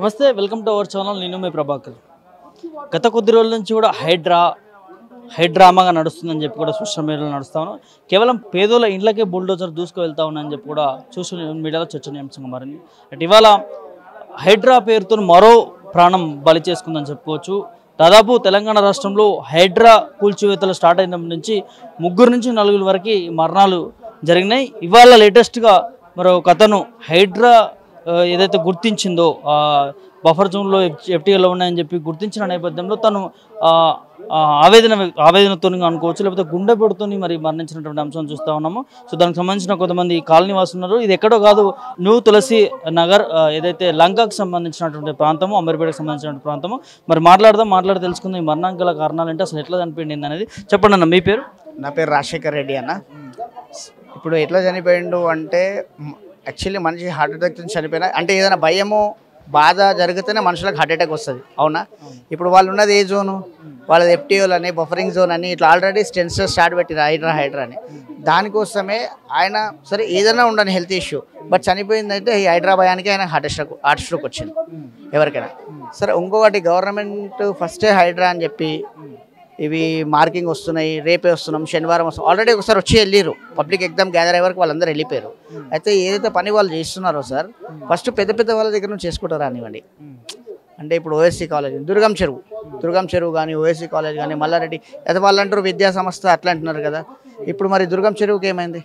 నమస్తే, welcome to our channel. నేను మీ ప్రభాకర్. గత కొద్ది రోజుల నుంచి కూడా హైడ్రామాగా నడుస్తుందని చెప్పి కూడా సోషల్ మీడియాలో నడుస్తాను. కేవలం పేదోళ్ళ ఇండ్లకే బుల్డోజర్ దూసుకు వెళ్తా ఉన్నాయని చెప్పి కూడా సోషల్ మీడియాలో చర్చనీయాంశంగా మారింది. అంటే ఇవాళ హైడ్రా పేరుతో మరో ప్రాణం బలి చేసుకుందని చెప్పుకోవచ్చు. దాదాపు తెలంగాణ రాష్ట్రంలో హైడ్రా కూల్చివేతలు స్టార్ట్ అయినప్పటి నుంచి 3 నుంచి 4 వరకు మరణాలు జరిగినాయి. ఇవాళ లేటెస్ట్గా మరో కథను హైడ్రా ఏదైతే గుర్తించిందో బఫర్ జోన్లో ఎఫ్టీఏలో ఉన్నాయని చెప్పి గుర్తించిన నేపథ్యంలో తను ఆవేదనతో అనుకోవచ్చు, లేకపోతే గుండెపోటుతో మరి మరణించినటువంటి అంశం చూస్తూ ఉన్నాము. సో దానికి సంబంధించిన కొంతమంది కాలనీ వాసులు ఉన్నారు. ఇది ఎక్కడో కాదు, న్యూ తులసి నగర్ ఏదైతే లంకాకు సంబంధించినటువంటి ప్రాంతము, అమీర్పేటకు సంబంధించినటువంటి ప్రాంతము. మరి మాట్లాడి తెలుసుకుందాం ఈ మరణానికి గల కారణాలు ఏంటి, అసలు ఎట్లా చనిపోయింది అనేది. చెప్పండి అన్న, మీ పేరు? నా పేరు రాజశేఖర్ రెడ్డి అన్న. ఇప్పుడు ఎట్లా చనిపోయిండు అంటే యాక్చువల్లీ మనిషి హార్ట్ అటాక్ చనిపోయినా అంటే ఏదైనా భయము బాధ జరిగితేనే మనుషులకు హార్ట్ అటాక్ వస్తుంది, అవునా? ఇప్పుడు వాళ్ళు ఉన్నది ఏ జోను, వాళ్ళది ఎఫ్టీఓలు అని, బఫరింగ్ జోన్ అని, ఇట్లా ఆల్రెడీ స్టెన్స్ స్టార్ట్ పెట్టిరు హైడ్రా అని. దానికోసమే ఆయన సరే ఏదైనా ఉండని హెల్త్ ఇష్యూ, బట్ చనిపోయిందంటే ఈ హైడ్రా భయానికి ఆయన హార్ట్ స్ట్రోక్ వచ్చింది ఎవరికైనా. సరే ఇంకొకటి గవర్నమెంట్ ఫస్టే హైడ్రా అని చెప్పి ఇవి మార్కింగ్ వస్తున్నాయి, రేపే వస్తున్నాం, శనివారం వస్తున్నాం, ఆల్రెడీ ఒకసారి వచ్చి వెళ్ళిరు. పబ్లిక్ ఎగ్జామ్ గ్యాదర్ అయ్యే వరకు వాళ్ళందరూ వెళ్ళిపోయారు. అయితే ఏదైతే పని వాళ్ళు చేస్తున్నారో సార్, ఫస్ట్ పెద్ద వాళ్ళ దగ్గర నుంచి చేసుకుంటారు అనివ్వండి. అంటే ఇప్పుడు ఓఎస్సీ కాలేజ్, దుర్గం చెరువు కానీ, ఓఎస్సీ కాలేజ్ కానీ, మల్లారెడ్డి, అయితే వాళ్ళు అంటారు విద్యా సంస్థ అట్లా అంటున్నారు కదా. ఇప్పుడు మరి దుర్గం చెరువుకి ఏమైంది?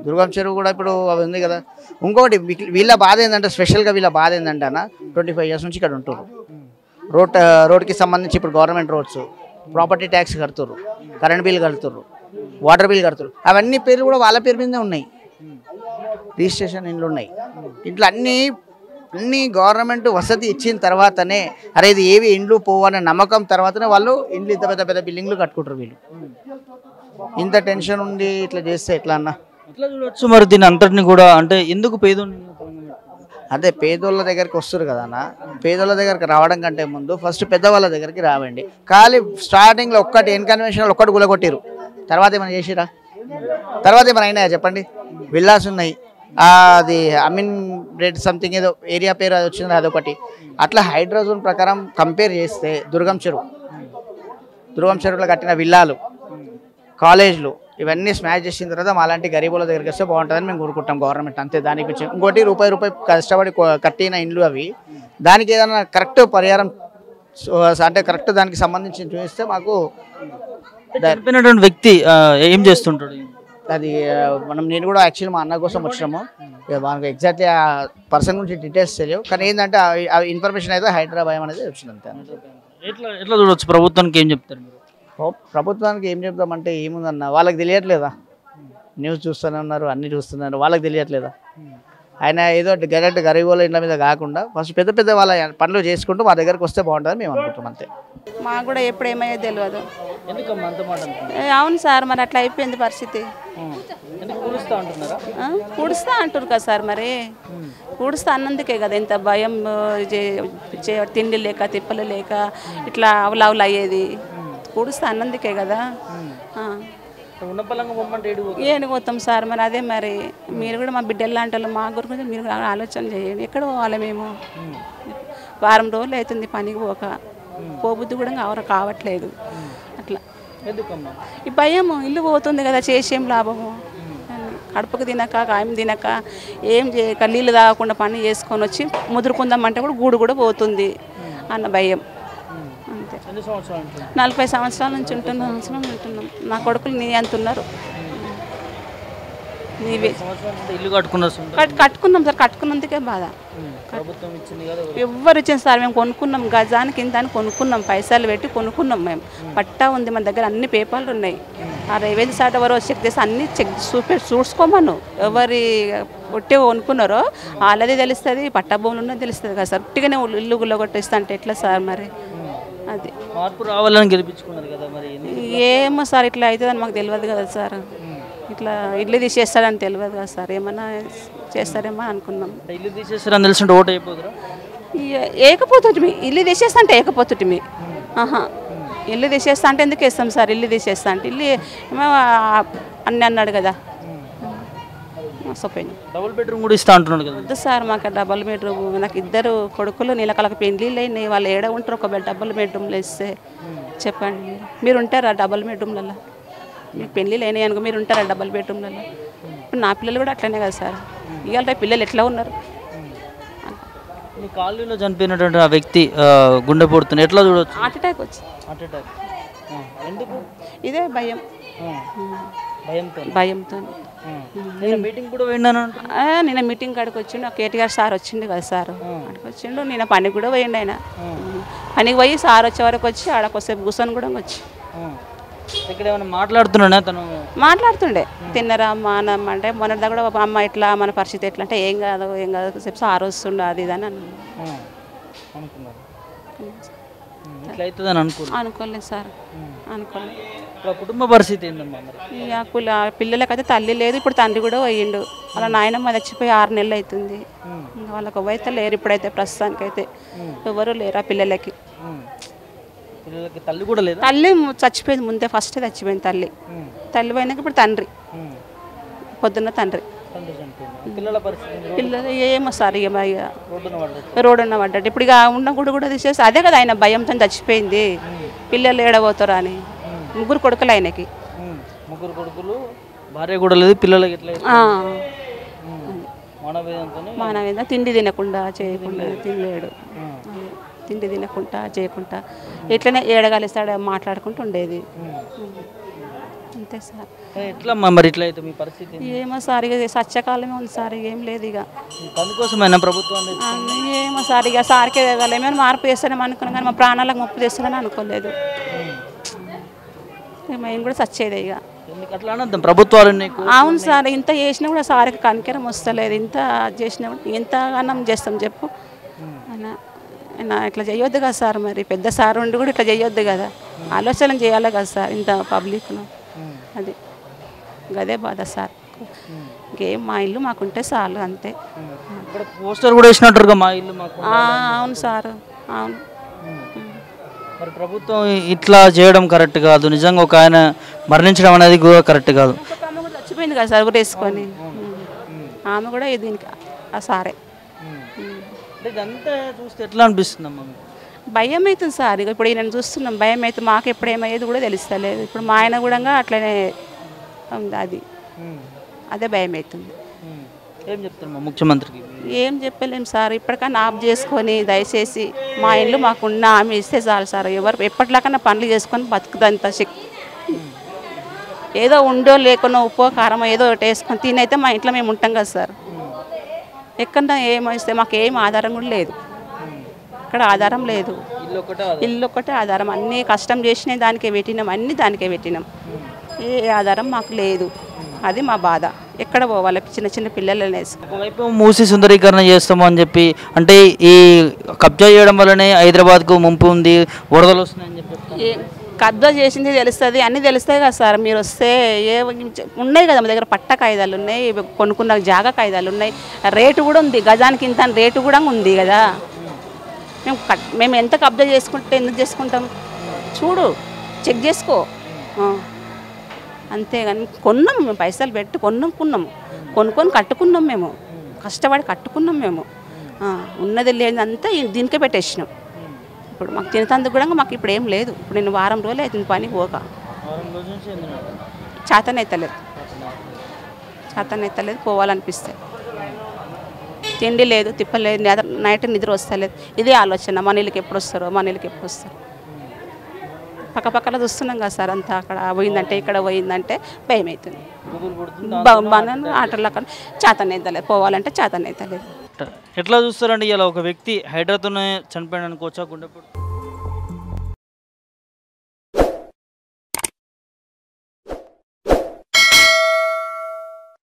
దుర్గం చెరువు కూడా ఇప్పుడు ఉంది కదా. ఇంకొకటి వీళ్ళ బాధ ఏంటంటే, స్పెషల్గా వీళ్ళ బాధ ఏంటంటే అన్న, 25 years నుంచి ఇక్కడ ఉంటున్నారు. రోడ్కి సంబంధించి ఇప్పుడు గవర్నమెంట్ రోడ్స్, ప్రాపర్టీ ట్యాక్స్ కడుతుర్రు, కరెంట్ బిల్ కడుతుర్రు, వాటర్ బిల్ కడుతుర్రు. అవన్నీ పేర్లు కూడా వాళ్ళ పేరు మీదే ఉన్నాయి, రిజిస్ట్రేషన్ ఇండ్లు ఉన్నాయి. ఇట్లా అన్నీ గవర్నమెంట్ వసతి ఇచ్చిన తర్వాతనే, అరే ఇది ఏవి ఇండ్లు పోవనే నమ్మకం తర్వాతనే వాళ్ళు ఇండ్లు ఇంత పెద్ద బిల్డింగ్లు కట్టుకుంటారు. వీళ్ళు ఇంత టెన్షన్ ఉండి ఇట్లా చేస్తే ఎట్లా అన్న? ఎట్లా చూడవచ్చు మరి దీని అంతటిని కూడా? అంటే ఎందుకు అదే పేదోళ్ళ దగ్గరికి వస్తారు కదా అన్న. పేదోళ్ళ దగ్గరికి రావడం కంటే ముందు ఫస్ట్ పెద్దవాళ్ళ దగ్గరికి రావండి. ఖాళీ స్టార్టింగ్లో ఒక్కటి ఇన్కన్వెన్షనల్ ఒక్కటి గులగొట్టిరు, తర్వాత ఏమైనా చేసిరా? తర్వాత ఏమైనా అయినాయా చెప్పండి? విల్లాస్ ఉన్నాయి, అది అమీన్ రేట్ సంథింగ్ ఏదో ఏరియా పేరు అది వచ్చింది, అదొకటి. అట్లా హైడ్రోజోన్ ప్రకారం కంపేర్ చేస్తే దుర్గం చెరువులో కట్టిన విల్లాలు, కాలేజ్లు ఇవన్నీ స్మాష్ చేసిన తర్వాత అలాంటి గరీబుల దగ్గరికి వస్తే బాగుంటుందని మేము కోరుకుంటాం గవర్నమెంట్. అంతే, దానికి ఇంకోటి రూపాయి కష్టపడి కట్టిన ఇండ్లు అవి, దానికి ఏదైనా కరెక్ట్ పరిహారం అంటే కరెక్ట్ దానికి సంబంధించి చూపిస్తే మాకు. చనిపోయినటువంటి వ్యక్తి ఏం చేస్తుంటాడు? అది నేను కూడా యాక్చువల్లీ మా అన్న కోసం వచ్చినాము. మనకు ఎగ్జాక్ట్లీ ఆ పర్సన్ గురించి డీటెయిల్స్ తెలియవు, కానీ ఏంటంటే ఆ ఇన్ఫర్మేషన్ అయితే హైదరాబాద్ అనేది వచ్చింది అంతే. ఎట్లా చూడవచ్చు? ప్రభుత్వానికి ఏం చెప్తారు? ప్రభుత్వానికి ఏం చెప్తామంటే ఏముందన్న, వాళ్ళకి తెలియట్లేదా? న్యూస్ చూస్తూనే ఉన్నారు, అన్నీ చూస్తున్నారు, వాళ్ళకి తెలియట్లేదా? ఆయన ఏదో డైరెక్ట్ గరీబోళ్ళ ఇండ్ల మీద కాకుండా ఫస్ట్ పెద్ద వాళ్ళ పనులు చేసుకుంటూ మా దగ్గరకు వస్తే బాగుంటుందని మేము అనుకుంటాం అంతే. మాకు కూడా ఎప్పుడు ఏమయ్యో తెలియదు. అవును సార్, మరి అట్లా అయిపోయింది పరిస్థితి. పూడుస్తా అంటారు కదా సార్, మరి పూడుస్తా అన్నందుకే కదా ఇంత భయం, తిండి లేక తిప్పలు లేక ఇట్లా అవులు అయ్యేది. పూడుస్తా అన్నందుకే కదా. ఏడు పోతాం సార్, మరి అదే మరి మీరు కూడా మా బిడ్డలు లాంటి వాళ్ళు, మా గురించి మీరు ఆలోచన చేయండి. ఎక్కడ పోవాలి మేము? వారం రోజులు అవుతుంది పనికి పోబుద్ది కూడా కావట్లేదు. అట్లా ఈ భయము, ఇల్లు పోతుంది కదా, చేసేం లాభము? కడుపుకు తినక కాయం తినక ఏం చేయక నీళ్ళు తాగకుండా పని చేసుకొని వచ్చి ముదురుకుందామంటే కూడా గూడు కూడా పోతుంది అన్న భయం. అంతే. 40 సంవత్సరాల నుంచి ఉంటున్నాం. నా కొడుకులు నీ ఎంత ఉన్నారు? కట్టుకున్నాం సార్, కట్టుకున్నందుకే బాధ. ఎవ్వరు ఇచ్చింది సార్? మేము కొనుక్కున్నాం, గజానికి ఇంత అని కొనుక్కున్నాం, పైసలు పెట్టి కొనుక్కున్నాం. మేము పట్టా ఉంది మన దగ్గర, అన్ని పేపర్లు ఉన్నాయి. ఆ రెవెన్యూ సార్ ఎవరో చెక్ చేసి అన్ని చూసుకోమను. ఎవరి ఒట్టే కొనుక్కున్నారో వాళ్ళది తెలుస్తుంది, పట్టా భూములు ఉన్నది తెలుస్తుంది కదా సార్. ఉట్టిగానే ఇల్లు గుల్లగొట్టేస్తా అంటే ఎట్లా సార్? మరి అది మార్పు రావాలని గెలిపించుకున్నారు కదా, మరి ఏమో సార్ ఇట్లా అవుతుందని మాకు తెలియదు కదా సార్. ఇట్లా ఇల్లు తీసేస్తారని తెలియదు కదా సార్, ఏమన్నా చేస్తారేమో అనుకున్నాం. ఇల్లు తీసేస్తారని తెలిసి ఓటు అయిపోతురా? ఏకపోతుంటిమి, ఇల్లు తీసేస్తా అంటే ఏకపోతుంటిమి. ఇల్లు తీసేస్తా అంటే ఎందుకు వేస్తాం సార్? ఇల్లు తీసేస్తా అంటే ఇల్లు అన్నీ అన్నాడు కదా, మోసపోయినాం. డబుల్ బెడ్రూమ్ కూడా ఇస్తా అంటున్నాడు కదా. వద్దు సార్ మాకు డబల్ బెడ్రూమ్. నాకు 2 కొడుకులు నీళ్ళకలకు పెళ్ళిళ్ళు అయినాయి. వాళ్ళు ఏడ ఉంటారు ఒక డబుల్ బెడ్రూమ్లో ఇస్తే చెప్పండి. మీరు ఉంటారా డబుల్ బెడ్రూమ్లలో? మీకు పెళ్ళిళ్ళు అయినాయి అనుకో మీరు ఉంటారా డబుల్ బెడ్రూమ్లలో? ఇప్పుడు నా పిల్లలు కూడా అట్లనే కదా సార్. ఇవాళ రేపు పిల్లలు ఎట్లా ఉన్నారు? మీ కాలనీలో చనిపోయినటువంటి ఆ వ్యక్తి గుండెపోటుతుంది ఎట్లా చూడవచ్చు? హార్ట్ అటాక్ వచ్చి ఎందుకు? ఇదే భయం, భయంతో. మీటింగ్ కూడా విన్నాను. నిన్న మీటింగ్ కాడికి వచ్చిండు కేటీఆర్ సార్ వచ్చిండు కదా సార్. అక్కడికి వచ్చిండు. నిన్న పనికి కూడా పోయిండు ఆయన. పనికి పోయి సార్ వచ్చే వరకు వచ్చి ఆడ కొద్దిసేపు కూర్చొని కూడా వచ్చి ఇక్కడ ఏమైనా మాట్లాడుతున్నాడా తను? మాట్లాడుతుండే. తిన్నరా అమ్మ అన్నమ్మ అంటే మొన్నటిదా కూడా అమ్మ ఇట్లా మన పరిస్థితి ఎట్లా అంటే ఏం కాదు సేపు సార్ వస్తుండే అది ఇది అని అనుకున్నారు. ఇట్లా అనుకోలేదు సార్, అనుకోలేదు. కుటుంబ పరిస్థితి ఏందమ్మా? పిల్లలకైతే తల్లి లేదు, ఇప్పుడు తండ్రి కూడా పోయిండు. వాళ్ళ నాయనమ్మ చచ్చిపోయి 6 నెలలు అవుతుంది. ఇంకా వాళ్ళకి ఎవరైతే లేరు ఇప్పుడైతే ప్రస్తుతానికైతే ఎవరు లేరు ఆ పిల్లలకి. తల్లి కూడా లేదు. తల్లి చచ్చిపోయింది ముందే, ఫస్ట్ చచ్చిపోయింది తల్లి. తల్లి పోయినాక ఇప్పుడు తండ్రి, పొద్దున్న తండ్రి. పిల్లలు ఏమో సార్ ఇక రోడ్డున్న పడ్డాడు. ఇప్పుడు ఇక ఉన్న గుడి కూడా తీసేసి అదే కదా ఆయన భయంతో చచ్చిపోయింది. పిల్లలు ఏడబోతారా అని. 3 కొడుకులు ఆయనకి. 3 కొడుకులు, భార్య కూడా లేదు, పిల్లలకి ఎట్లా మానవేద తిండి తినకుండా చేయకుండా తినలేడు. తిండి తినకుండా చేయకుండా ఎట్లనే ఏడగలిస్తాడు మాట్లాడుకుంటూ ఉండేది. అంతే సార్. ఎట్లా మరి ఇట్లా అయితే మీ పరిస్థితి? ఏమో సార్ ఇక సత్యకాలమే ఉంది సార్, ఏం లేదు ఇక. అందుకోసమైనా ప్రభుత్వం ఏమో సార్ ఇక సార్కే ఏమైనా మార్పు చేస్తారేమో అనుకున్నాం కానీ మా ప్రాణాలకు ముప్పు చేస్తారని అనుకోలేదు. మేము కూడా సచ్చేదే ఇక. ప్రభుత్వాలు అవును సార్, ఇంత చేసినా కూడా సార్కి కనికరం వస్తలేదు. ఇంత చేసినా ఎంత అన్నం చేస్తాం చెప్పు అన్న. ఇట్లా చేయొద్దు కదా సార్, మరి పెద్ద సార్ ఉండి కూడా ఇట్లా చేయొద్దు కదా, ఆలోచన చేయాలి కదా సార్ ఇంత పబ్లిక్ను. అది గదే బాధ సార్. ఇంకేం మా ఇల్లు మాకుంటే చాలు అంతే. పోస్టర్ కూడా వేసినట్టు మా ఇల్లు. అవును సార్, అవును. మరి ప్రభుత్వం ఇట్లా చేయడం కరెక్ట్ కాదు. నిజంగా ఒక ఆయన మరణించడం అనేది కూడా కరెక్ట్ కాదు. ఆమె కూడా చచ్చిపోయింది కదా సార్ వేసుకొని. ఆమె కూడా దీనికి ఆ సారే. ఇదంతా చూస్తే ఎట్లా అనిపిస్తుందమ్మా? భయం అవుతుంది సార్. ఇక ఇప్పుడు ఈయన చూస్తున్నాం, భయం అవుతుంది. మాకు ఎప్పుడు ఏమయ్యేది కూడా తెలుస్తలేదు. ఇప్పుడు మా ఆయన కూడా అట్లనే ఉంది. అది అదే భయం అవుతుంది. ఏం చెప్తారు ముఖ్యమంత్రికి? ఏం చెప్పలేము సార్. ఇప్పటికన్నా ఆఫ్ చేసుకొని దయచేసి మా ఇల్లు మాకున్న ఆమె ఇస్తే చాలు సార్. ఎవరు ఎప్పటిలాకన్నా పనులు చేసుకొని బతుకుదంత శక్తి. ఏదో ఉండో లేకున్నా ఉప్పు కారం ఏదో ఒకటి వేసుకొని తినైతే మా ఇంట్లో మేము ఉంటాం కదా సార్. ఎక్కడన్నా ఏమొస్తే మాకు ఏం ఆధారం కూడా లేదు. ఇక్కడ ఆధారం లేదు. ఇల్లు ఒక్కటే ఆధారం. అన్నీ కష్టం చేసినాయి దానికే పెట్టినాం, అన్నీ దానికే పెట్టినాం. ఏ ఆధారం మాకు లేదు. అది మా బాధ. ఎక్కడ పోవాలి చిన్న చిన్న పిల్లలని వేసుకుని. ఒకవైపు మూసి సుందరీకరణ చేస్తాము అని చెప్పి అంటే ఈ కబ్జా చేయడం వల్లనే హైదరాబాద్కు ముంపు ఉంది, వరదలు వస్తున్నాయని చెప్పి. కబ్జా చేసింది తెలుస్తుంది, అన్నీ తెలుస్తాయి కదా సార్. మీరు వస్తే ఉన్నాయి కదా మా దగ్గర పట్ట కాయిదాలు ఉన్నాయి, కొనుక్కున్న జాగా కాయిదాలు ఉన్నాయి, రేటు కూడా ఉంది. గజానికి ఇంత రేటు కూడా ఉంది కదా. మేము ఎంత కబ్జా చేసుకుంటే ఎందుకు చేసుకుంటాం చూడు, చెక్ చేసుకో. అంతేగాని కొన్నాం మేము, పైసలు పెట్టి కొనుక్కొని కట్టుకున్నాం. మేము కష్టపడి కట్టుకున్నాం. మేము ఉన్నది లేదంతా దీనికే పెట్టేసినాం. ఇప్పుడు మాకు తినేందుకు కూడా మాకు ఇప్పుడు ఏం లేదు. ఇప్పుడు నేను వారం రోజులు అవుతుంది పని పోక. చేతనెత్తలేదు పోవాలనిపిస్తే. తిండి లేదు, తిప్పలేదు, నైట్ నిద్ర వస్తలేదు. ఇదే ఆలోచన, మన ఇళ్ళకి ఎప్పుడు వస్తారో. పక్కపక్కన చూస్తున్నాం కదా సార్. అంతా అక్కడ పోయిందంటే ఇక్కడ పోయిందంటే భయం అవుతుంది. ఆటల్లో చేతనెత్తలేదు, పోవాలంటే చేతనెత్తలేదు. ఎట్లా చూస్తారండి ఇలా ఒక వ్యక్తి హైడ్రాతోనే చనిపోయాడు అనుకోవచ్చా? గుండెపోటు